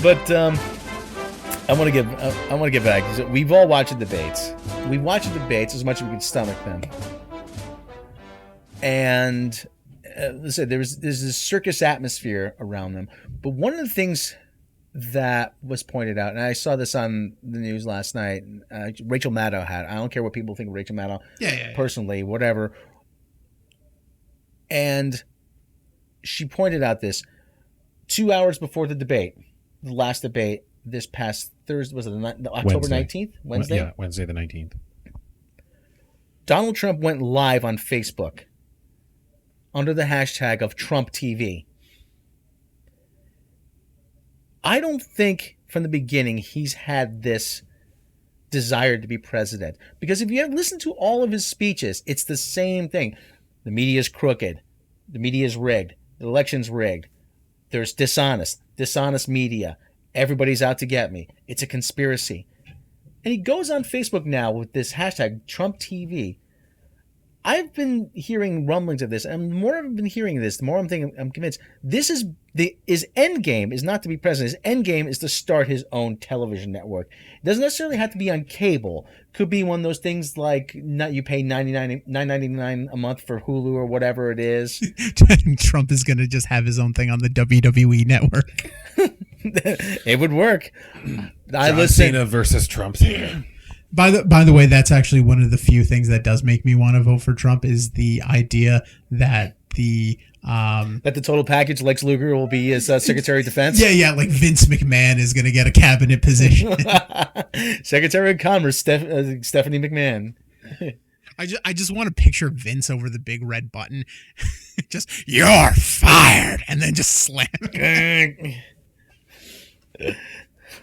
But I want to get back. We've all watched the debates. We watched the debates as much as we can stomach them. And listen, there's this circus atmosphere around them. But one of the things that was pointed out, and I saw this on the news last night, Rachel Maddow had. I don't care what people think of Rachel Maddow. Personally, whatever. And she pointed out this 2 hours before the debate, the last debate this past Thursday, was it October 19th? Wednesday? Yeah, Wednesday the 19th. Donald Trump went live on Facebook under the hashtag of Trump TV. I don't think from the beginning he's had this desire to be president. Because if you have listened to all of his speeches, it's the same thing. The media is crooked. The media is rigged. The election's rigged. There's dishonest media. Everybody's out to get me. It's a conspiracy. And he goes on Facebook now with this hashtag Trump TV. I've been hearing rumblings of this, and the more I've been hearing this, the more I'm convinced his end game is not to be president. His end game is to start his own television network. It doesn't necessarily have to be on cable. Could be one of those things like you pay $9.99 a month for Hulu or whatever it is. Trump is going to just have his own thing on the WWE network. It would work. John Cena versus Trump Cena. By the way, that's actually one of the few things that does make me want to vote for Trump is the idea that the total package Lex Luger will be his Secretary of Defense. Yeah, like Vince McMahon is going to get a cabinet position. Secretary of Commerce Stephanie McMahon. I just want to picture Vince over the big red button, just "You're fired," and then just slam.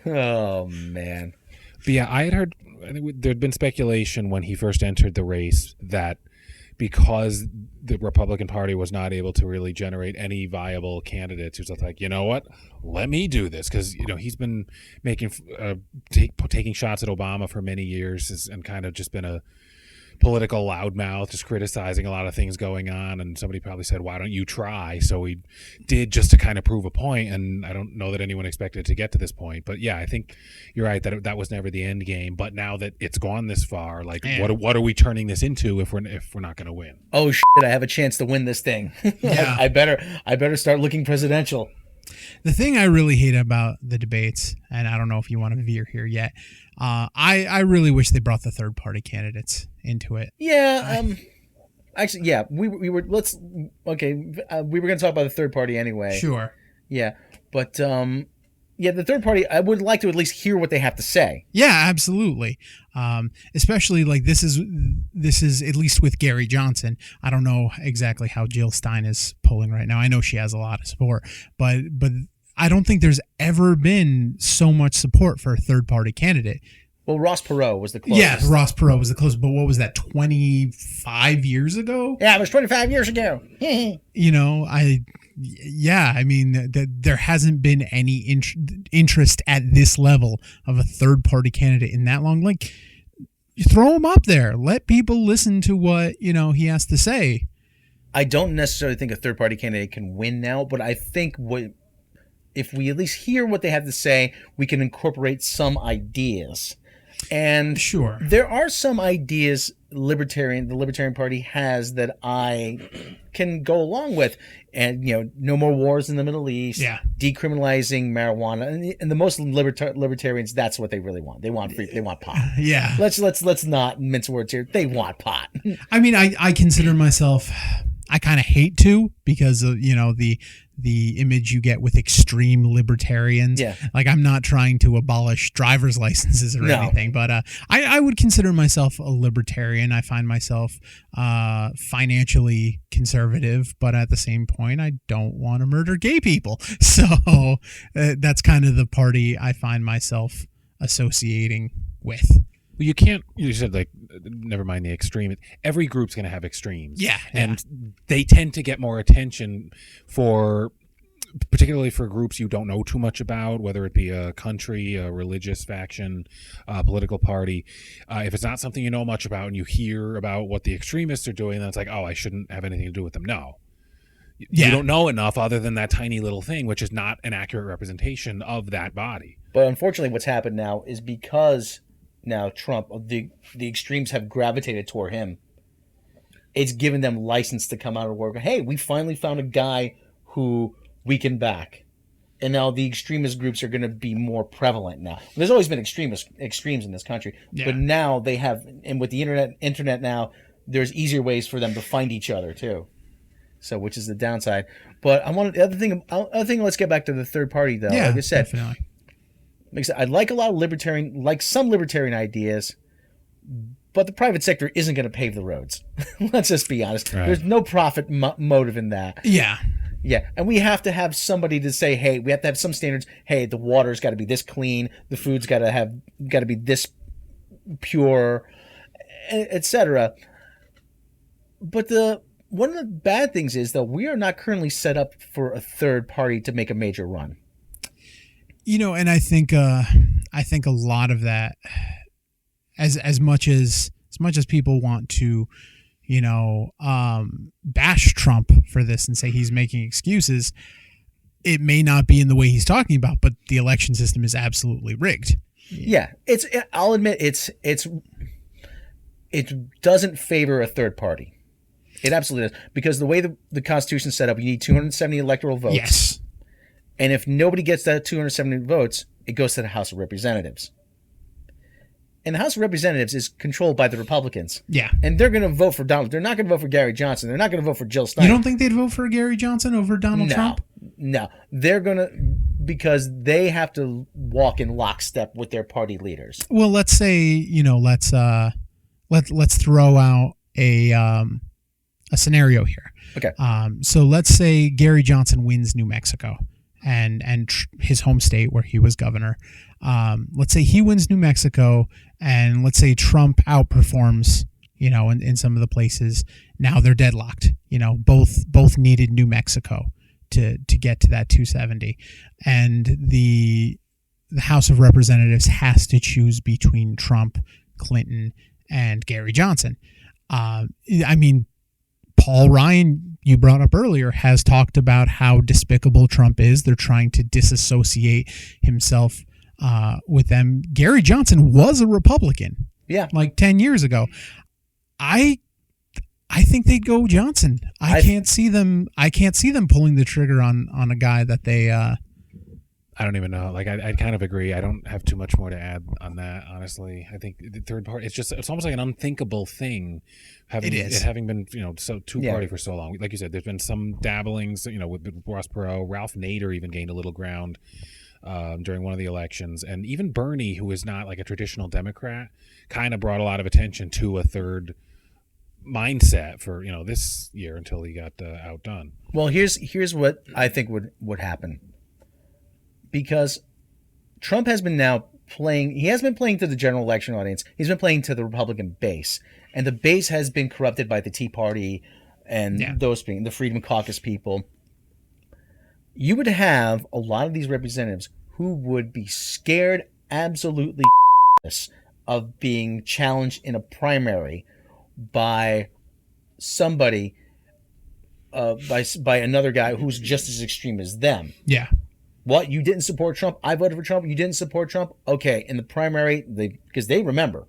Oh man. But yeah, I had heard. I think there'd been speculation when he first entered the race that because the Republican Party was not able to really generate any viable candidates, he was like, you know what, let me do this, because he's been taking shots at Obama for many years and kind of just been a political loudmouth, just criticizing a lot of things going on, and somebody probably said, why don't you try? So he did, just to kind of prove a point, and I don't know that anyone expected it to get to this point. But yeah, I think you're right that was never the end game. But now that it's gone this far, like what are we turning this into if we're not going to win? Oh shit! I have a chance to win this thing. Yeah. I better start looking presidential. The thing I really hate about the debates, and I don't know if you want to veer here yet, I really wish they brought the third party candidates into it. Yeah. Actually, yeah. We were we were going to talk about the third party anyway. Sure. Yeah, but the third party, I would like to at least hear what they have to say. Yeah, absolutely. Especially like this is at least with Gary Johnson. I don't know exactly how Jill Stein is polling right now. I know she has a lot of support, but I don't think there's ever been so much support for a third party candidate. Well, Ross Perot was the closest. Yeah, Ross Perot was the closest. But what was that, 25 years ago? Yeah, it was 25 years ago. I mean, there hasn't been any interest at this level of a third-party candidate in that long. Like, you throw him up there. Let people listen to what, he has to say. I don't necessarily think a third-party candidate can win now, but I think if we at least hear what they have to say, we can incorporate some ideas. And sure, there are some ideas the Libertarian Party has that I can go along with. And, no more wars in the Middle East, decriminalizing marijuana. And the most libertarians, that's what they really want. They want pot. Yeah. Let's not mince words here. They want pot. I mean, I consider myself, I kind of hate to, because of, the image you get with extreme libertarians. Yeah. Like, I'm not trying to abolish driver's licenses or anything, but I would consider myself a libertarian. I find myself financially conservative, but at the same point, I don't want to murder gay people. So that's kind of the party I find myself associating with. Well, you said, like, never mind the extreme. Every group's going to have extremes. Yeah. And they tend to get more attention particularly for groups you don't know too much about, whether it be a country, a religious faction, a political party. If it's not something you know much about and you hear about what the extremists are doing, then it's like, oh, I shouldn't have anything to do with them. No. You don't know enough other than that tiny little thing, which is not an accurate representation of that body. But unfortunately, what's happened now is because now Trump, the extremes have gravitated toward him. It's given them license to come out of work. Hey, we finally found a guy who we can back. And now the extremist groups are going to be more prevalent now. There's always been extremes in this country. Yeah. But now they have, and with the internet now, there's easier ways for them to find each other too. So, which is the downside. But the other thing, let's get back to the third party though. Yeah, like I said, definitely. I like a lot of some libertarian ideas, but the private sector isn't going to pave the roads. Let's just be honest. Right. There's no profit motive in that. Yeah. Yeah, and we have to have somebody to say, hey, we have to have some standards. Hey, the water's got to be this clean, the food's got to be this pure, etc. But one of the bad things is though we are not currently set up for a third party to make a major run. And I think a lot of that, as much as people want to, bash Trump for this and say he's making excuses, it may not be in the way he's talking about, but the election system is absolutely rigged. Yeah, I'll admit it doesn't favor a third party. It absolutely does, because the way the Constitution's set up, you need 270 electoral votes. Yes. And if nobody gets that 270 votes, it goes to the House of Representatives. And the House of Representatives is controlled by the Republicans. Yeah. And they're going to vote for Donald. They're not going to vote for Gary Johnson. They're not going to vote for Jill Stein. You don't think they'd vote for Gary Johnson over Donald Trump? No. They're going to, because they have to walk in lockstep with their party leaders. Well, let's say, let's throw out a scenario here. Okay. So let's say Gary Johnson wins New Mexico and his home state where he was governor. Let's say he wins New Mexico, and let's say Trump outperforms, in some of the places. Now they're deadlocked. Both needed New Mexico to get to that 270, and the House of Representatives has to choose between Trump, Clinton, and Gary Johnson. Paul Ryan, you brought up earlier, has talked about how despicable Trump is. They're trying to disassociate himself with them. Gary Johnson was a Republican. Yeah. Like 10 years ago. I think they'd go Johnson. I can't see them pulling the trigger on a guy that they I don't even know. Like, I kind of agree. I don't have too much more to add on that, honestly. I think the third party, it's almost like an unthinkable thing, having been, two-party for so long. Like you said, there's been some dabblings, with Ross Perot. Ralph Nader even gained a little ground during one of the elections. And even Bernie, who is not like a traditional Democrat, kind of brought a lot of attention to a third mindset for, this year until he got outdone. Well, here's what I think would happen. Because Trump has been playing to the general election audience. He's been playing to the Republican base. And the base has been corrupted by the Tea Party and those being the Freedom Caucus people. You would have a lot of these representatives who would be scared absolutely of being challenged in a primary by somebody, by another guy who's just as extreme as them. Yeah. What? You didn't support Trump? I voted for Trump. You didn't support Trump? Okay. In the primary, because they remember.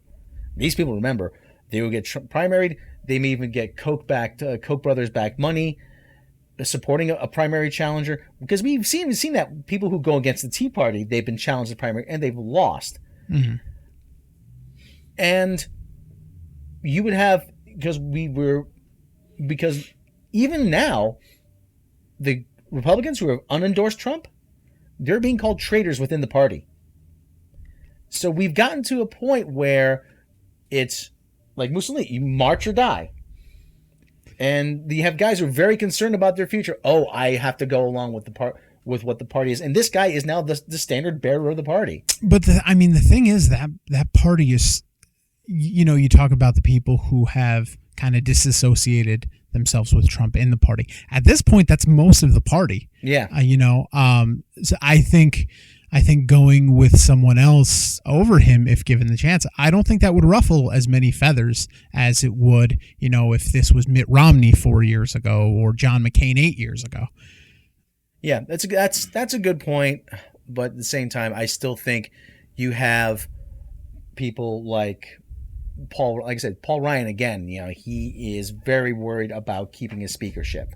These people remember. They will get primaried. They may even get Koch brothers back money, supporting a primary challenger. Because we've seen that people who go against the Tea Party, they've been challenged in primary and they've lost. Mm-hmm. And you would have, because even now, the Republicans who have unendorsed Trump, they're being called traitors within the party. So we've gotten to a point where it's like Mussolini, you march or die. And you have guys who are very concerned about their future. Oh, I have to go along with with what the party is. And this guy is now the standard bearer of the party. But the thing is that party is, you talk about the people who have kind of disassociated themselves with Trump in the party. At this point, that's most of the party. Yeah. So I think I think going with someone else over him, if given the chance, I don't think that would ruffle as many feathers as it would, if this was Mitt Romney 4 years ago or John McCain 8 years ago. Yeah, that's a good point. But at the same time, I still think you have people like Paul, like I said, Paul Ryan again. He is very worried about keeping his speakership.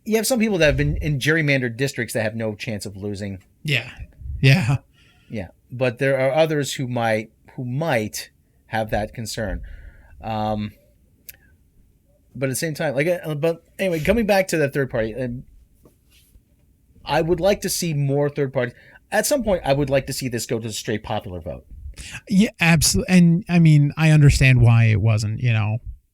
You have some people that have been in gerrymandered districts that have no chance of losing. Yeah. But there are others who might have that concern. But at the same time, but anyway, coming back to the third party, I would like to see more third parties. At some point, I would like to see this go to the straight popular vote. Yeah, absolutely. And I mean, I understand why it wasn't,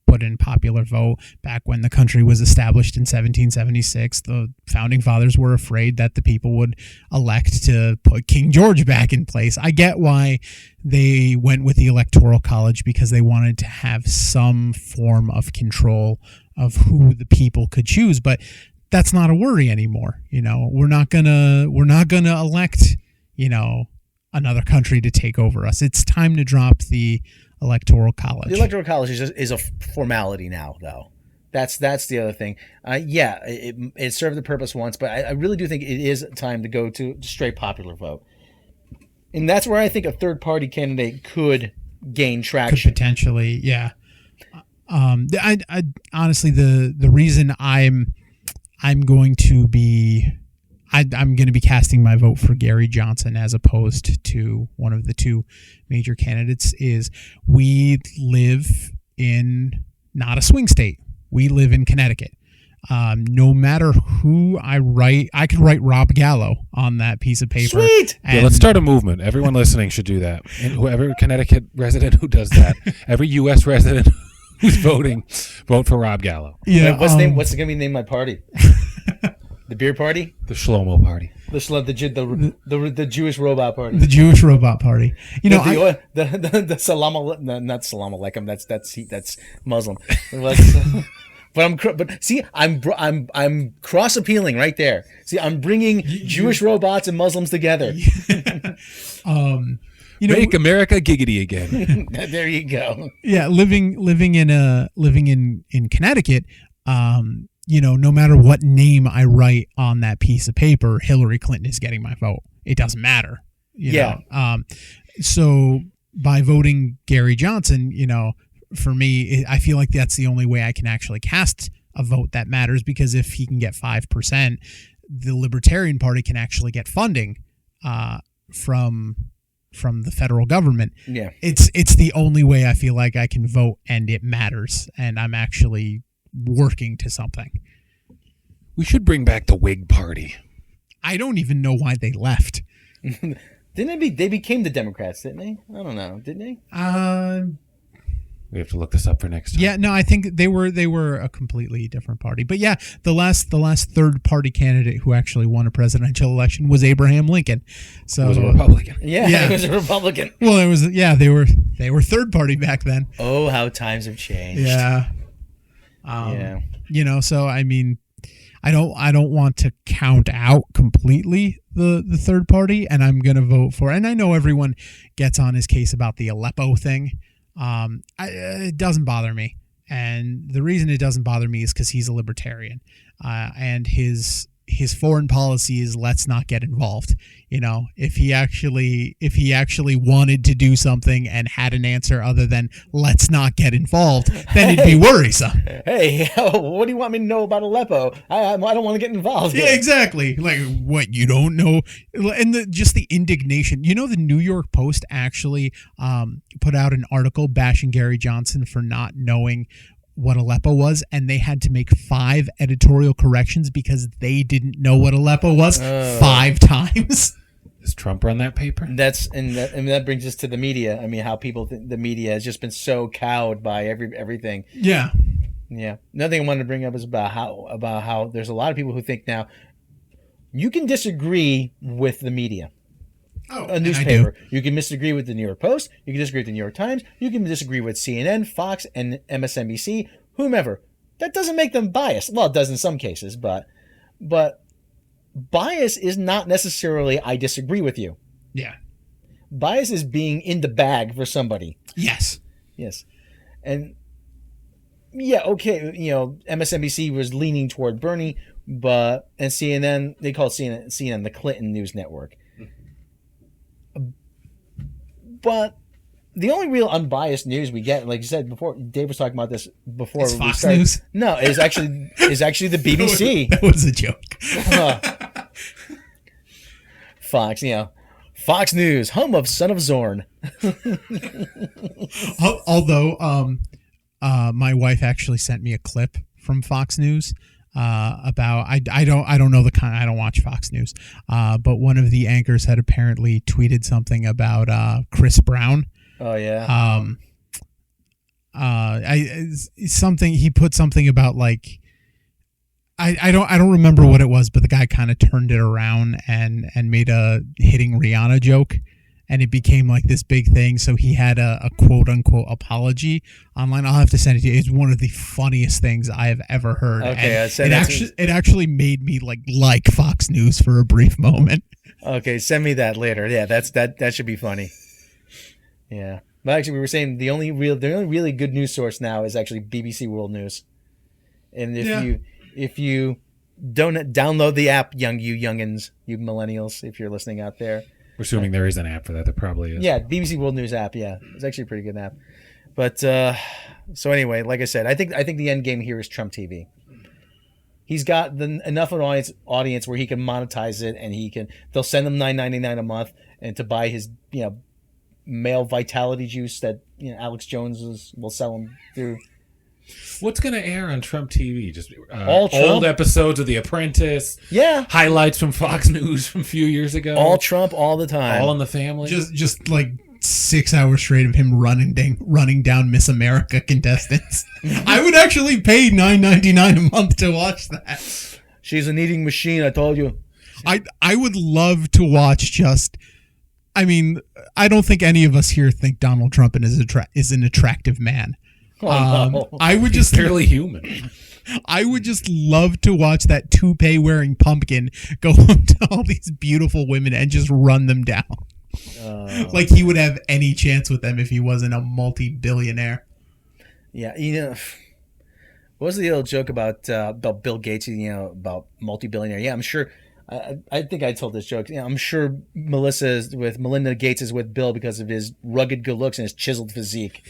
put in popular vote back when the country was established in 1776. The founding fathers were afraid that the people would elect to put King George back in place. I get why they went with the Electoral College, because they wanted to have some form of control of who the people could choose. But that's not a worry anymore. We're not gonna elect, another country to take over us. It's time to drop the Electoral College. The Electoral College is a formality now, though. That's the other thing. It served the purpose once, but I really do think it is time to go to straight popular vote. And that's where I think a third-party candidate could gain traction. Could potentially, yeah. I honestly, the reason I'm going to be casting my vote for Gary Johnson as opposed to one of the two major candidates is we live in not a swing state. We live in Connecticut. No matter who I write, I could write Rob Gallo on that piece of paper. Sweet! Yeah, let's start a movement. Everyone listening should do that. And whoever Connecticut resident who does that, every U.S. resident who's voting, vote for Rob Gallo. Yeah. What's going to be the name of my party? The beer party? The Shlomo party. The Jewish robot party. The Jewish robot party. The salam, not salam alaikum. That's Muslim. I'm cross appealing right there. See, I'm bringing Jewish robots and Muslims together. Make America giggity again. There you go. Yeah, living in Connecticut. No matter what name I write on that piece of paper, Hillary Clinton is getting my vote. It doesn't matter. So by voting Gary Johnson, for me, I feel like that's the only way I can actually cast a vote that matters, because if he can get 5%, the Libertarian Party can actually get funding from the federal government. Yeah. It's the only way I feel like I can vote and it matters, and I'm actually working to something. We should bring back the Whig Party. I don't even know why they left. They became the Democrats, didn't they? I don't know. Didn't they? We have to look this up for next time. Yeah, no, I think they were a completely different party. But yeah, the last third party candidate who actually won a presidential election was Abraham Lincoln. So he was a Republican. Yeah, he was a Republican. Well, they were third party back then. Oh, how times have changed. Yeah. So I mean, I don't want to count out completely the third party, and I'm going to vote for. And I know everyone gets on his case about the Aleppo thing. It doesn't bother me, and the reason it doesn't bother me is because he's a libertarian, and his foreign policy is let's not get involved. If he actually wanted to do something and had an answer other than let's not get involved, then it'd be worrisome. Hey, what do you want me to know about Aleppo? I don't want to get involved. Yeah, exactly. Like, what, you don't know? And just the indignation. The New York Post actually put out an article bashing Gary Johnson for not knowing what Aleppo was, and they had to make 5 editorial corrections because they didn't know what Aleppo was 5 times. Does Trump run that paper? That brings us to the media. I mean, how people think the media has just been so cowed by everything. Yeah. Yeah. Another thing I wanted to bring up is about how there's a lot of people who think now you can disagree with the media. Oh, a newspaper. You can disagree with the New York Post. You can disagree with the New York Times. You can disagree with CNN, Fox, and MSNBC, whomever. That doesn't make them biased. Well, it does in some cases, but bias is not necessarily I disagree with you. Yeah. Bias is being in the bag for somebody. Yes. Yes. And yeah, okay, MSNBC was leaning toward Bernie, and CNN, they call CNN the Clinton News Network. But the only real unbiased news we get, like you said before, Dave was talking about this before. It's Fox News? No, is actually the BBC. That was a joke. Fox, Fox News, home of Son of Zorn. Although, my wife actually sent me a clip from Fox News about I don't know the kind, I don't watch Fox News, but one of the anchors had apparently tweeted something about Chris Brown. Oh yeah. He put something about like I don't remember what it was, but the guy kind of turned it around and made a hitting Rihanna joke. And it became like this big thing. So he had a quote unquote apology online. I'll have to send it to you. It's one of the funniest things I have ever heard. Okay, it actually made me like Fox News for a brief moment. Okay, send me that later. Yeah, that should be funny. Yeah, but actually, we were saying the only really good news source now is actually BBC World News. And if you don't download the app, you youngins, you millennials, if you're listening out there. We're assuming there is an app for that. There probably is. Yeah, BBC World News app. Yeah, it's actually a pretty good app. But so anyway, like I said, I think the end game here is Trump TV. He's got enough of an audience where he can monetize it, and they'll send him $9.99 a month, and to buy his male vitality juice that Alex Jones will sell him through. What's going to air on Trump TV? Just all Trump? Old episodes of The Apprentice. Yeah. Highlights from Fox News from a few years ago. All Trump all the time. All in the family. Just like 6 hours straight of him running down Miss America contestants. I would actually pay $9.99 a month to watch that. She's an eating machine, I told you. I would love to watch I don't think any of us here think Donald Trump is an attractive man. No. I would He's barely human. I would just love to watch that toupee wearing pumpkin go up to all these beautiful women and just run them down. Like he would have any chance with them if he wasn't a multi-billionaire. Yeah, what was the old joke about Bill Gates? About multi-billionaire. Yeah, I'm sure. I think I told this joke. I'm sure Melinda Gates is with Bill because of his rugged good looks and his chiseled physique.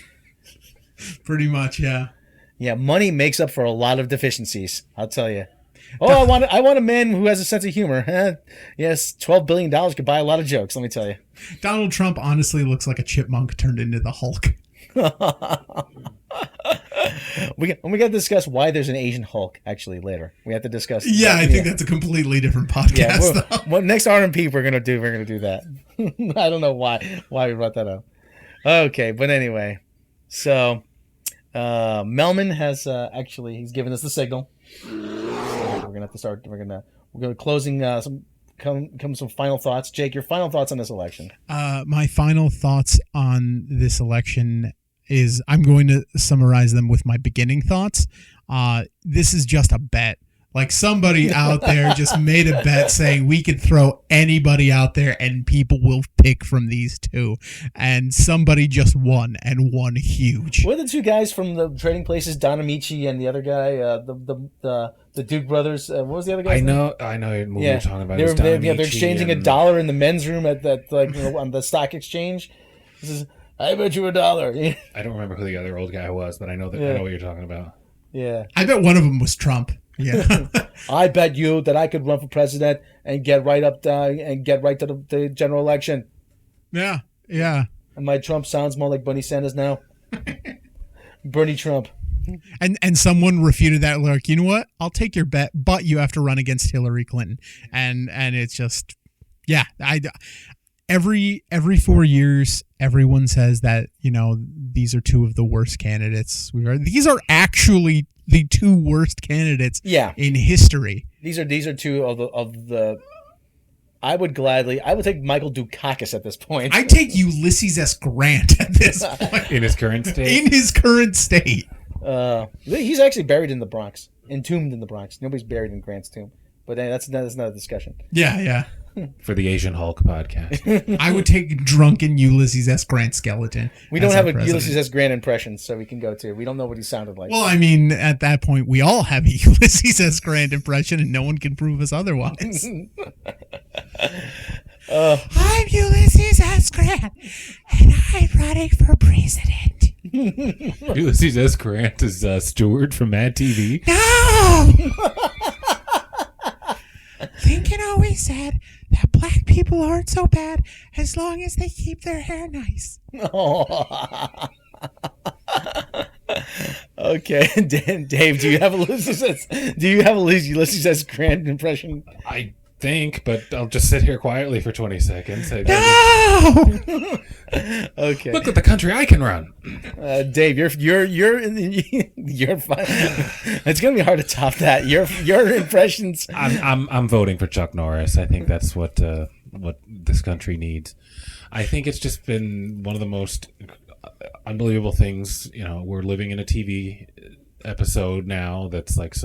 Pretty much, yeah. Yeah, money makes up for a lot of deficiencies, I'll tell you. I want a man who has a sense of humor. Yes, $12 billion could buy a lot of jokes, let me tell you. Donald Trump honestly looks like a chipmunk turned into the Hulk. We got to discuss why there's an Asian Hulk, actually, later. We have to discuss. Yeah, I think that's a completely different podcast. Well, next RMP we're gonna do that. I don't know why we brought that up. Okay, but anyway. So, Melman has he's given us the signal. We're gonna have to start. We're gonna closing some final thoughts. Jake, your final thoughts on this election? My final thoughts on this election is I'm going to summarize them with my beginning thoughts. This is just a bet. Like somebody out there just made a bet saying we could throw anybody out there and people will pick from these two. And somebody just won and won huge. What are the two guys from the trading places, Don Ameche and the other guy, the Duke brothers? What was the other guy? I know what you're talking about. They're exchanging $1 in the men's room at that on the stock exchange. This is, I bet you $1. I don't remember who the other old guy was, but I know I know what you're talking about. Yeah. I bet one of them was Trump. Yeah. I bet you that I could run for president and get right up and get right to the general election. Yeah. Yeah. And my Trump sounds more like Bernie Sanders now. Bernie Trump. And someone refuted that, like, you know what? I'll take your bet, but you have to run against Hillary Clinton. And it's just, yeah. Every 4 years, everyone says that, these are two of the worst candidates these are actually the two worst candidates in history. These are two of the I would take Michael Dukakis at this point. I'd take Ulysses S. Grant at this point. In his current state? In his current state. He's actually buried in the Bronx. Entombed in the Bronx. Nobody's buried in Grant's tomb. But that's another discussion. Yeah. For the Asian Hulk podcast. I would take drunken Ulysses S. Grant skeleton. We don't as have our a president. Ulysses S. Grant impression, so we can go to. We don't know what he sounded like. Well, I mean, at that point, we all have a Ulysses S. Grant impression, and no one can prove us otherwise. I'm Ulysses S. Grant, and I'm running for president. Ulysses S. Grant is Stewart from Mad TV. No! Lincoln always said that black people aren't so bad as long as they keep their hair nice. Okay, Dave, do you have a Ulysses S. Grant impression? I think, but I'll just sit here quietly for 20 seconds. No! Okay. Look at the country I can run. Dave, you're fine. It's gonna be hard to top that. Your impressions. I'm voting for Chuck Norris. I think that's what this country needs. I think it's just been one of the most unbelievable things. You know, we're living in a TV episode now that's like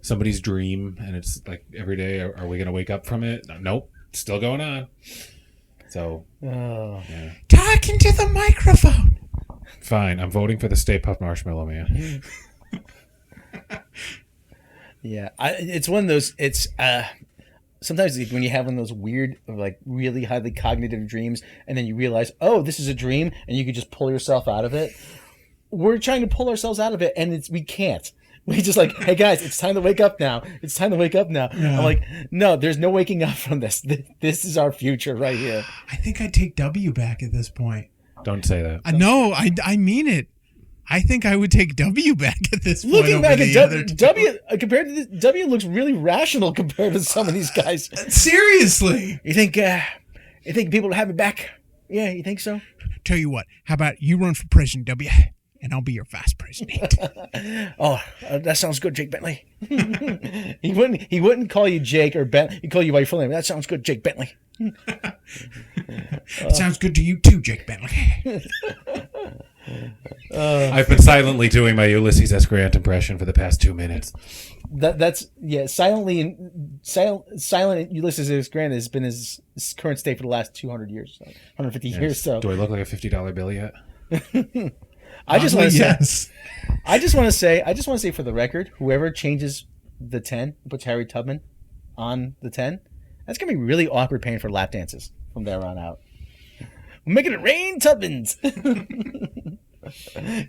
somebody's dream, and it's like every day, are we gonna wake up from it? Nope, still going on. So, yeah. Talking to the microphone. Fine, I'm voting for the Stay Puft Marshmallow Man. Yeah, it's one of those. It's sometimes when you have one of those weird, like really highly cognitive dreams, and then you realize, oh, this is a dream, and you can just pull yourself out of it. We're trying to pull ourselves out of it, and we can't. We just like, hey guys, it's time to wake up now. It's time to wake up now. Yeah. I'm like, no, there's no waking up from this. This is our future right here. I think I'd take W back at this point. Don't say that. No, I mean it. I think I would take W back at this point. Looking back at W compared to this, W looks really rational compared to some of these guys. Seriously. You think people will have it back? Yeah, you think so? Tell you what, how about you run for president, W? And I'll be your vice president. That sounds good, Jake Bentley. He wouldn't call you Jake or Ben. He'd call you by your full name. That sounds good, Jake Bentley. Sounds good to you too, Jake Bentley. I've been silently doing my Ulysses S. Grant impression for the past 2 minutes. That's silent Ulysses S. Grant has been his current state for the last 200 years, 150 years. So, do I look like a $50 bill yet? I just want to yes. say, I just want to say for the record, whoever changes the 10, puts Harry Tubman on the 10, that's gonna be really awkward paying for lap dances from there on out. We're making it rain, Tubmans.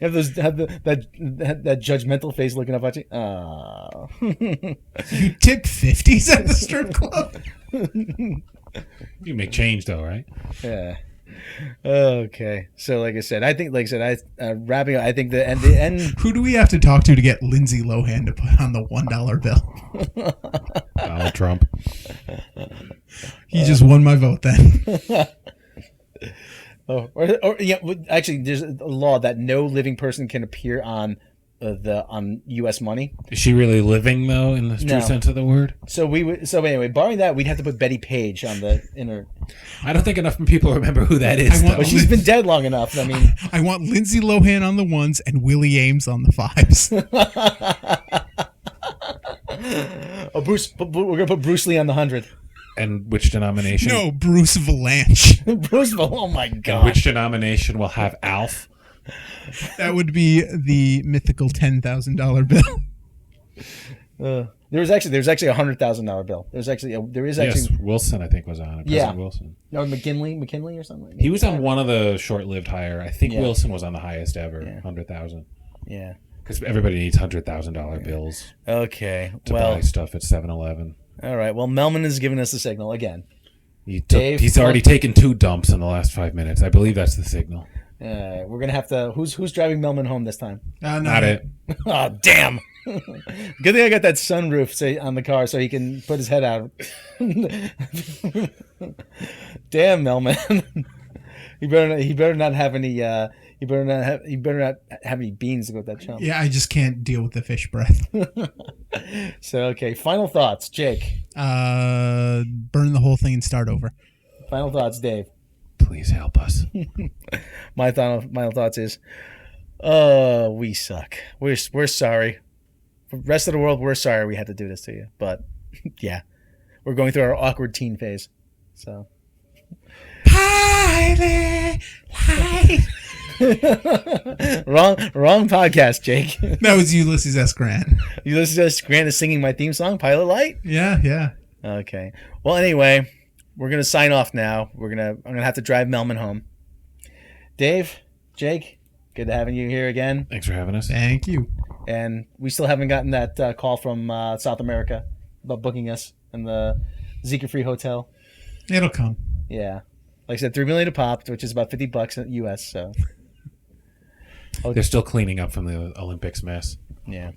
Have that judgmental face looking up at you. Oh. You tip 50s at the strip club. You make change though, right? Yeah. Okay, so like I said, wrapping up. I think the end. Who do we have to talk to get Lindsay Lohan to put on the $1 bill? Donald Trump. He just won my vote then. Actually, there's a law that no living person can appear on U.S. money. Is she really living though, in the true sense of the word? So anyway, barring that, we'd have to put Betty Page on the inner. I don't think enough people remember who that is. But she's been dead long enough. I mean, I want Lindsay Lohan on the ones and Willie Ames on the 5s. We're gonna put Bruce Lee on the 100. And which denomination? No, Bruce Valanche. Oh my God. And which denomination will have Alf? That would be the mythical $10,000 bill. There's actually a $100,000 bill. Yes, Wilson I think was on it. President Wilson. No, McKinley or something. He was on one of the short-lived higher. I think Wilson was on the highest ever, 100,000. Yeah. Because everybody needs $100,000 bills. Okay. To buy stuff at 7-Eleven. All right. Well, Melman has given us the signal again. He's already taken 2 dumps in the last 5 minutes. I believe that's the signal. We're gonna have to. Who's driving Melman home this time? Not it. Oh, damn! Good thing I got that sunroof on the car so he can put his head out. Damn, Melman! He better not have any. He better not have any beans to go with that chump. Yeah, I just can't deal with the fish breath. So okay, final thoughts, Jake. Burn the whole thing and start over. Final thoughts, Dave. Please help us. My final thoughts is, we suck. We're sorry. For the rest of the world, we're sorry we had to do this to you. But Yeah. We're going through our awkward teen phase. So. Pilot light. wrong podcast, Jake. That was Ulysses S. Grant. Ulysses S. Grant is singing my theme song, Pilot Light? Yeah. Okay. Well, anyway, we're going to sign off now. I'm going to have to drive Melman home. Dave, Jake, good having you here again. Thanks for having us. Thank you. And we still haven't gotten that call from South America about booking us in the Zika Free Hotel. It'll come. Yeah. Like I said, $3 million a pop, which is about $50 in the US. So they're still cleaning up from the Olympics mess. Yeah.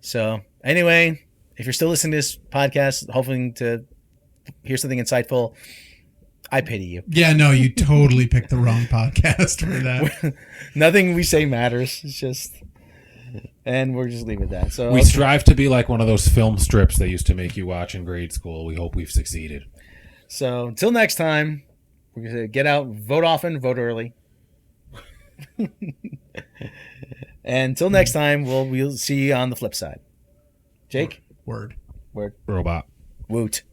So anyway, if you're still listening to this podcast, hoping to hear something insightful, I pity you. Yeah, no, you totally picked the wrong podcast for that. Nothing we say matters. It's just, and we're just leaving it at that. So we strive to be like one of those film strips they used to make you watch in grade school. We hope we've succeeded. So until next time, we're going to get out, vote often, vote early. And until next time, we'll see you on the flip side. Jake? Word. Robot. Woot.